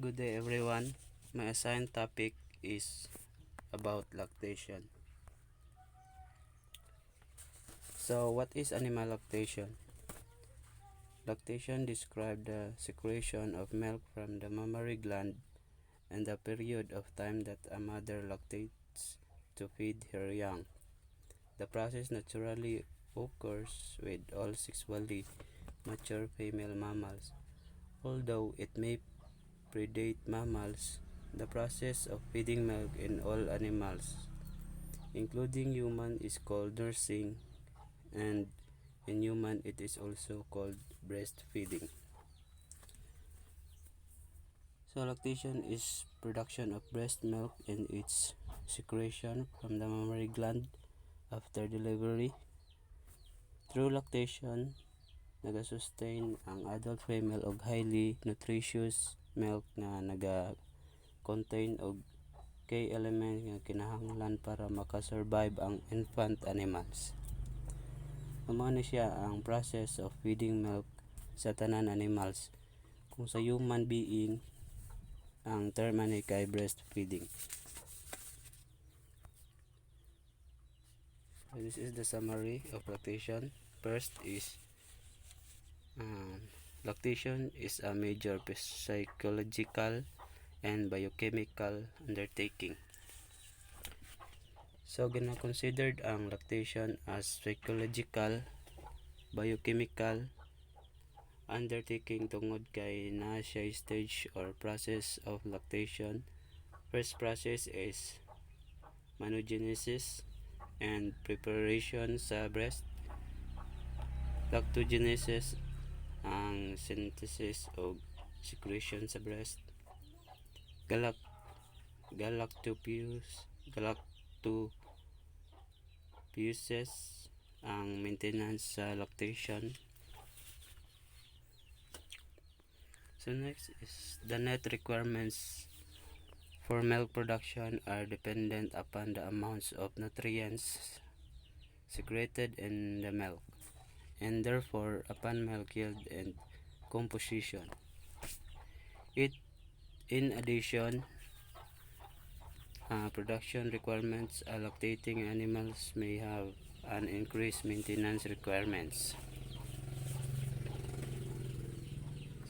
Good day everyone. My assigned topic is about lactation. So what is animal lactation? Lactation describes the secretion of milk from the mammary gland and the period of time that a mother lactates to feed her young. The process naturally occurs with all sexually mature female mammals. Although it may predate mammals, the process of feeding milk in all animals, including human, is called nursing, and in human it is also called breastfeeding. So lactation is production of breast milk and its secretion from the mammary gland after delivery. Through lactation, nagasustain ang adult female og highly nutritious milk nga naga-contain og key element nga kinahanglan para makasurvive ang infant animals. Mao ni siya ang process of feeding milk sa tanan animals. Kung sa human being, ang term ani kay breastfeeding. So this is the summary of lactation. First is lactation is a major psychological and biochemical undertaking. So gina-considered ang lactation as psychological, biochemical undertaking tungod kay naa siya stage or process of lactation. First process is manogenesis and preparation sa breast. Lactogenesis ang synthesis o secretion sa breast. Galactopursis ang maintenance sa lactation. So next is the net requirements for milk production are dependent upon the amounts of nutrients secreted in the milk, and therefore upon milk yield and composition. In addition, production requirements, lactating animals may have an increased maintenance requirements.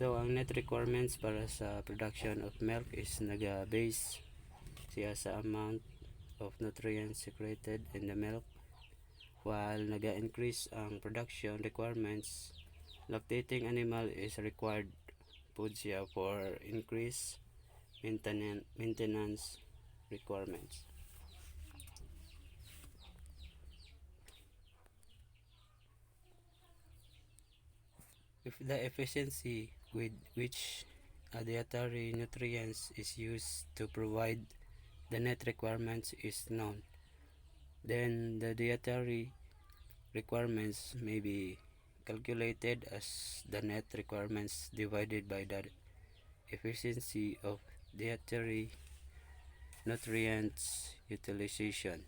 So ang net requirements para sa production of milk is naga-base siya sa amount of nutrients secreted in the milk, while naga-increase ang production requirements. Lactating animal is required food siya for increased maintenance requirements. If the efficiency with which dietary nutrients is used to provide the net requirements is known, then the dietary requirements may be calculated as the net requirements divided by the efficiency of dietary nutrients utilization.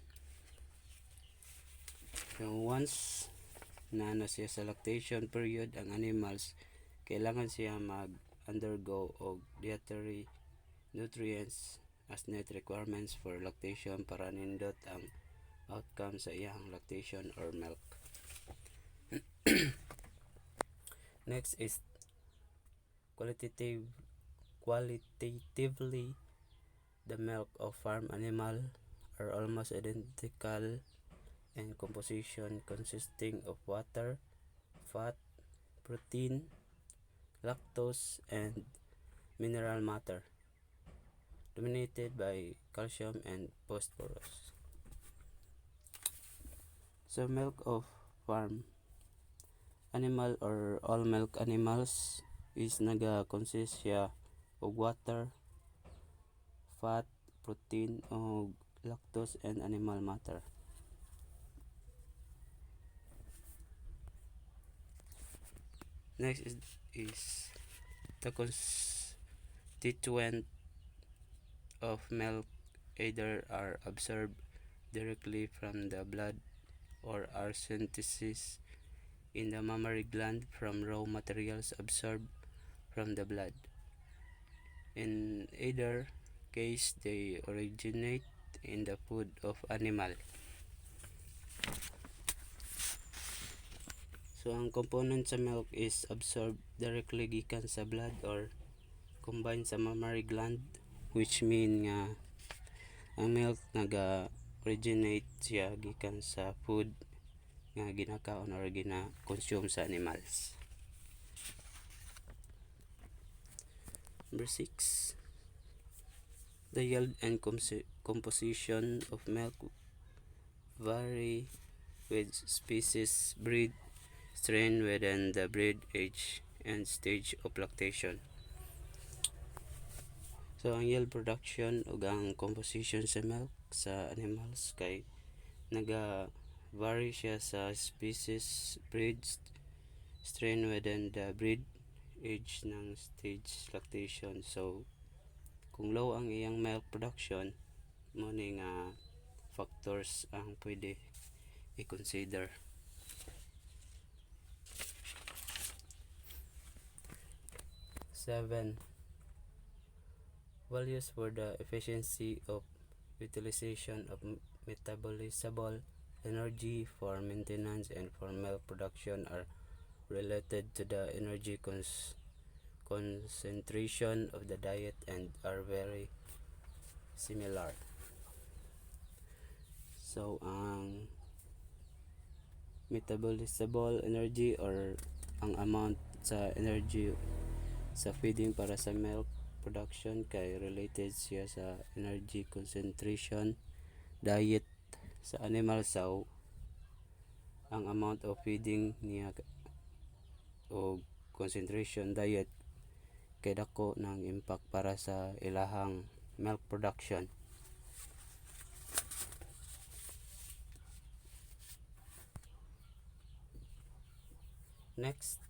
So once na siya sa lactation period, ang animals kailangan siya mag-undergo og dietary nutrients as net requirements for lactation para nindot ang outcome sa iyang lactation or milk. Next is qualitatively, the milk of farm animal are almost identical in composition, consisting of water, fat, protein, lactose, and mineral matter, dominated by calcium and phosphorus. So milk of farm animal or all milk animals is naga-consist siya og water, fat, protein, og lactose and animal matter. Next is the constituent of milk either are absorbed directly from the blood or are synthesized in the mammary gland from raw materials absorbed from the blood. In either case, they originate in the food of animal. So ang component sa milk is absorbed directly gikan sa blood or combined sa mammary gland, which mean nga ang milk naga-originate siya gikan sa food nga ginakaon or gina-consume sa animals. Number 6. The yield and composition of milk vary with species, breed, strain within the breed, age, and stage of lactation. So ang yield production ug ang composition sa milk sa animals kay naga-vary siya sa species, breed, strain within the breed, age ng stage lactation. So kung low ang iyang milk production, mo ni nga factors ang pwede i-consider. 7. Values for the efficiency of utilization of metabolizable energy for maintenance and for milk production are related to the energy concentration of the diet and are very similar. So ang metabolizable energy or ang amount sa energy sa feeding para sa milk production kay related siya sa energy concentration diet sa animal. So ang amount of feeding niya o concentration diet kay dako ng impact para sa ilahang milk production. Next,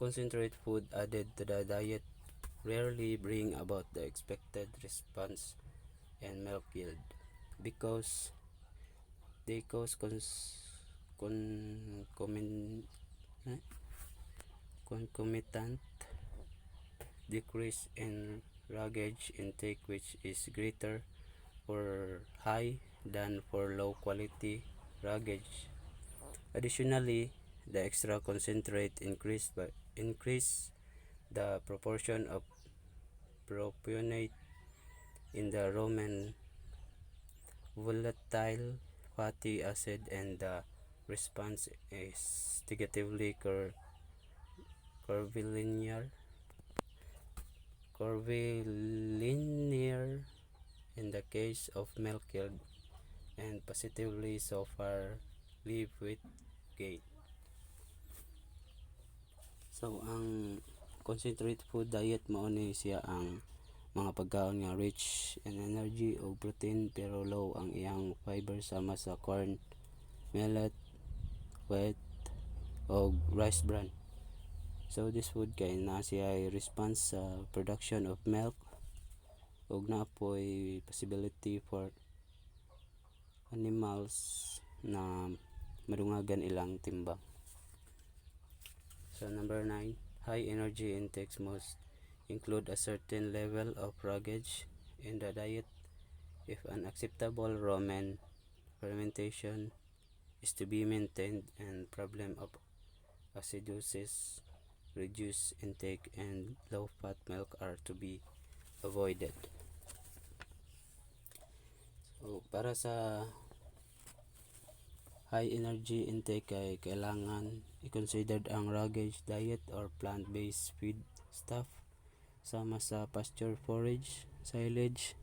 concentrate food added to the diet rarely bring about the expected response and milk yield because they cause concomitant decrease in ragage intake, which is greater for high than for low quality ragage. Additionally, the extra concentrate increase the proportion of propionate in the rumen volatile fatty acid, and the response is negatively curvilinear in the case of milk yield and positively so far live with gain. So ang concentrate food diet mao ni siya ang mga pagkaon nga rich in energy o protein pero low ang iyang fiber sama sa corn, millet, wheat o rice bran. So this food kay na siya response sa production of milk ug naapoy possibility for animals na madungagan ilang timbang. So number 9, high energy intakes must include a certain level of ragage in the diet if an acceptable rumen fermentation is to be maintained and problem of acidosis, reduced intake, and low fat milk are to be avoided. So para sa high energy intake kay kailangan i-considered ang ragage diet or plant-based feed stuff sama sa pasture forage, silage,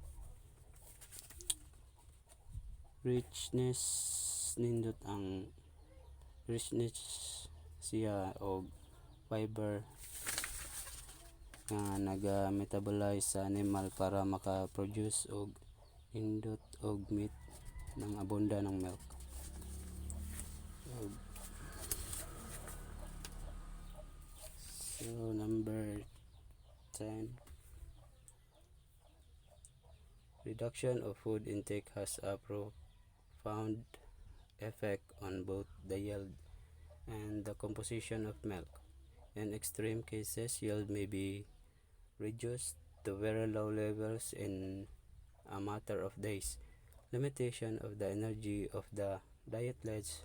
richness siya og fiber nga naga-metabolize sa animal para maka-produce og indot og meat ng abunda ng milk. So number 10, reduction of food intake has a profound effect on both the yield and the composition of milk. In extreme cases, yield may be reduced to very low levels in a matter of days. Limitation of the energy of the diet leads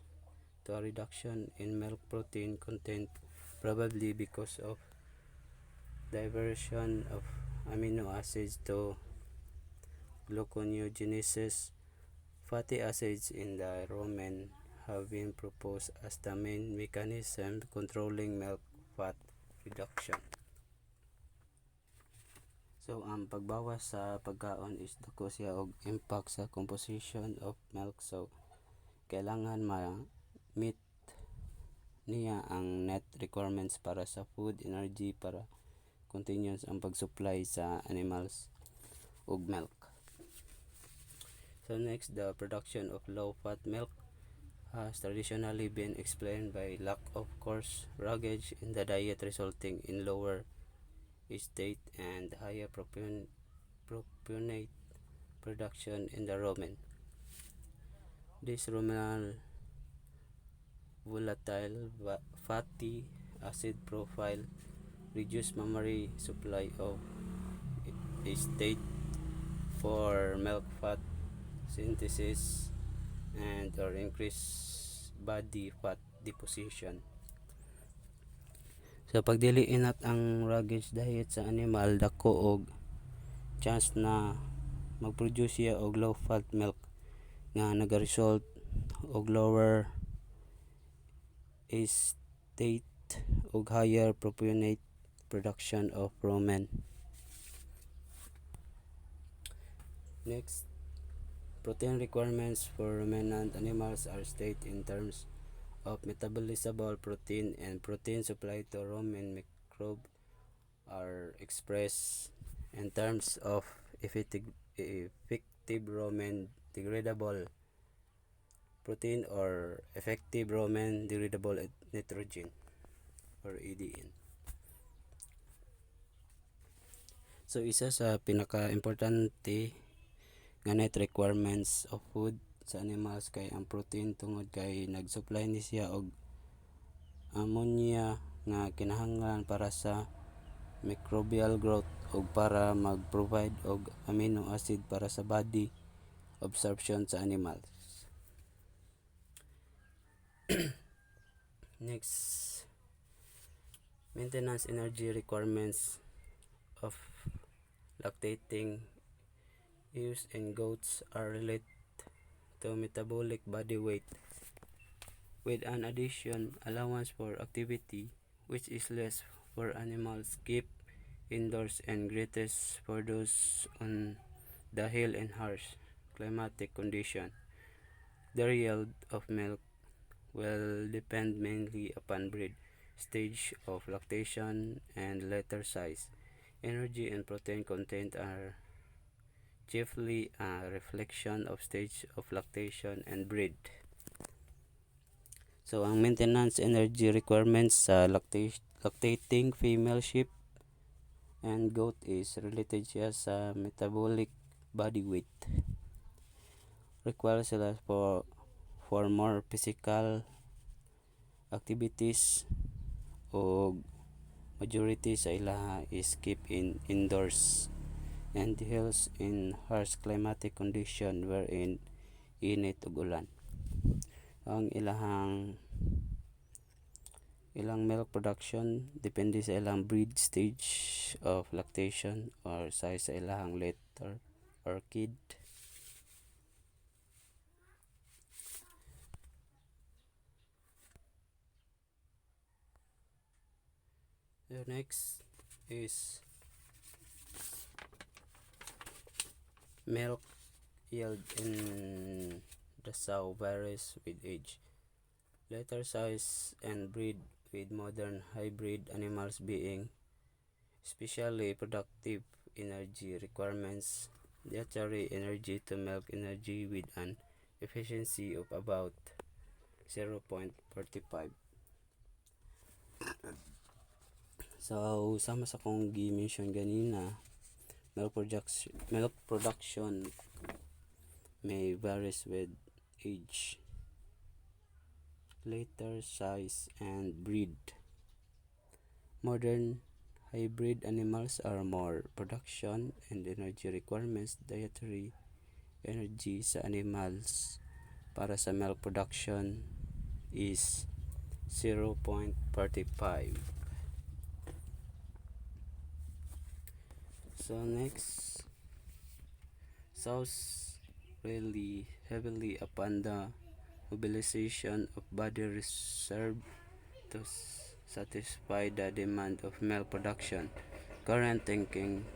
to a reduction in milk protein content, probably because of diversion of amino acids to gluconeogenesis. Fatty acids in the rumen have been proposed as the main mechanism controlling milk fat reduction. So, ang pagbawas sa pagkaon is dako siya og impact sa composition of milk. So, kailangan ma-meet niya ang net requirements para sa food, energy para continuous ang pag-supply sa animals og milk. So next, the production of low-fat milk has traditionally been explained by lack of coarse roughage in the diet, resulting in lower estate and higher propionate production in the rumen. This ruminal volatile fatty acid profile reduce mammary supply of estate for milk fat synthesis and or increase body fat deposition. So pag dili inat ang roughage diet sa animal, dako og chance na mag-produce siya og low fat milk nga nagaresult og lower estate og higher propionate production of rumen. Next, protein requirements for ruminant animals are stated in terms of metabolizable protein, and protein supply to rumen microbe are expressed in terms of effective rumen degradable protein or effective rumen degradable nitrogen or EDN. So isa sa pinaka-importante nga net requirements of food sa animals kay ang protein, tungod kay nag-supply ni siya og ammonia nga kinahanglan para sa microbial growth ug para mag-provide og amino acid para sa body absorption sa animals. Next, maintenance energy requirements of lactating ewes and goats are related to metabolic body weight, with an addition allowance for activity, which is less for animals kept indoors and greatest for those on the hill and harsh climatic condition. The yield of milk will depend mainly upon breed, stage of lactation, and litter size. Energy and protein content are chiefly a reflection of stage of lactation and breed. So, ang maintenance energy requirements sa lactating female sheep and goat is related siya sa metabolic body weight. Require sila for more physical activities, o majority sa ilaha is keep indoors and hills in harsh climatic condition wherein init ug ulan. Ang ilang milk production depende sa ilang breed, stage of lactation, or size sa ilang litter or kid. The next is milk yield in the sow varies with age, litter size, and breed, with modern hybrid animals being especially productive. Energy requirements: dietary energy to milk energy with an efficiency of about 0.45. So, sama sa kong gi-mention ganina, milk production may varies with age, litter size, and breed. Modern Hybrid animals are more production and energy requirements. Dietary energy sa animals para sa milk production is 0.45. So next, sows rely heavily upon the mobilization of body reserve to satisfy the demand of milk production. Current thinking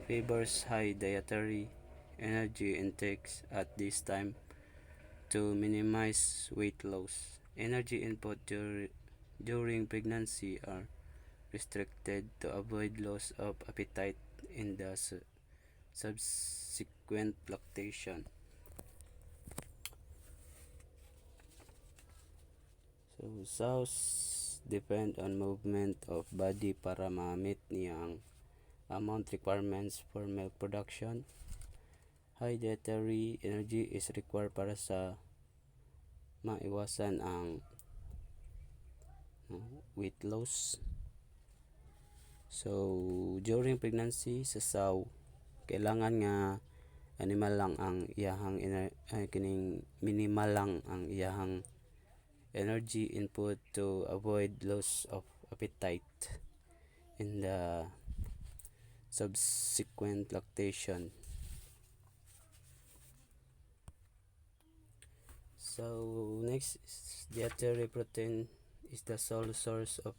favors high dietary energy intakes at this time to minimize weight loss. Energy input during pregnancy are restricted to avoid loss of appetite in the subsequent lactation. So sows depend on movement of body para ma-meet niya ang amount requirements for milk production. High dietary energy is required para sa maiwasan ang weight loss. So during pregnancy sa sow, kailangan nga animal lang ang iyahang kining minimal lang ang iyahang energy input to avoid loss of appetite in the subsequent lactation. So next is dietary protein is the sole source of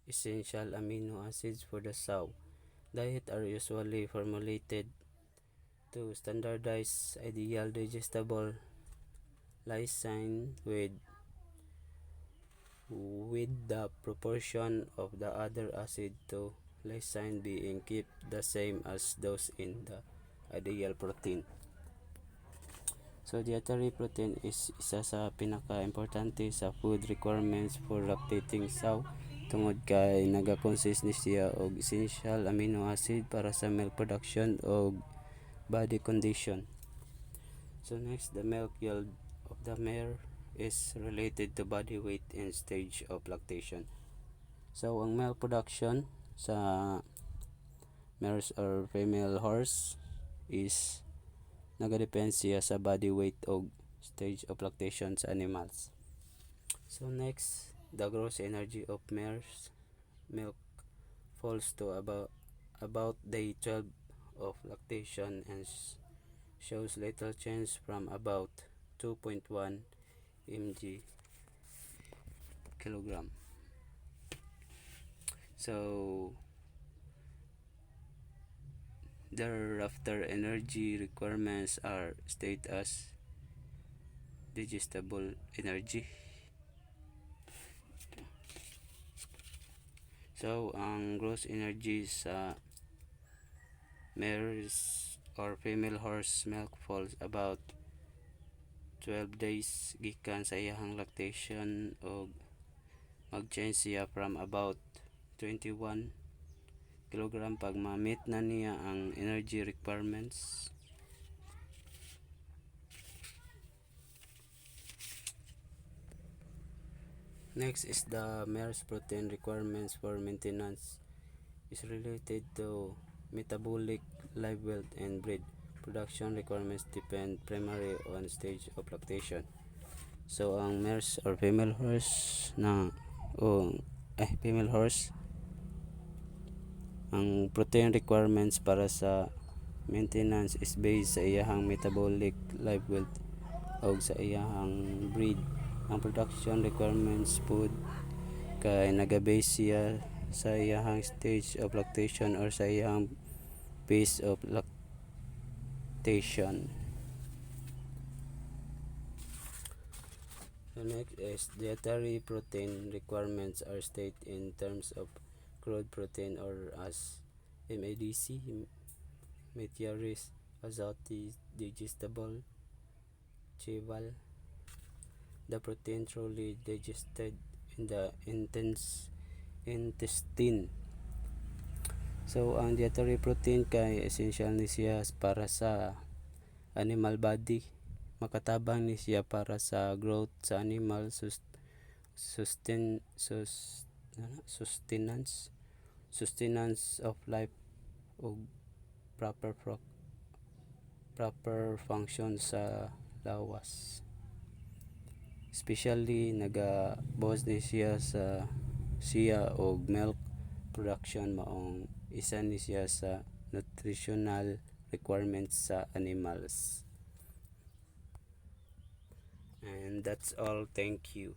essential amino acids for the sow. Diet are usually formulated to standardize ideal digestible lysine with the proportion of the other acid to lysine being kept the same as those in the ideal protein. So dietary protein is isa sa pinaka-importante sa food requirements for lactating sow tungod kay naga-consist ni siya og essential amino acid para sa milk production og body condition. So next, the milk yield of the mare is related to body weight and stage of lactation. So ang milk production sa mares or female horse is nagadepend siya sa body weight o stage of lactation sa animals. So next, the gross energy of mare's milk falls to about day 12 of lactation and shows little change from about 2.1 mg kilogram. So thereafter energy requirements are stated as digestible energy. So ang gross energy sa mare's or female horse milk falls about 12 days gikan sa iyahang lactation o mag-change siya from about 21 kilogram pag ma-meet na niya ang energy requirements. Next is the mare's protein requirements for maintenance is related to metabolic live weight and breed production requirements depend primarily on stage of lactation. So ang mares or female horse female horse ang protein requirements para sa maintenance is based sa iyahang metabolic live weight o sa iyahang breed. Ang production requirements food kay naga-base siya sa iyahang stage of lactation or sa iyahang phase of lactation. The next is dietary protein requirements are stated in terms of crude protein or as MADC, meteoris, azote, digestible, cheval. The protein truly digested in the intestine. So ang dietary protein kay essential ni siya para sa animal body. Makatabang ni siya para sa growth sa animal sustenance. sustenance of life ug proper function sa lawas. Especially nagabawas ni siya og milk production, maong isa ni siya sa nutritional requirements sa animals. And that's all. Thank you.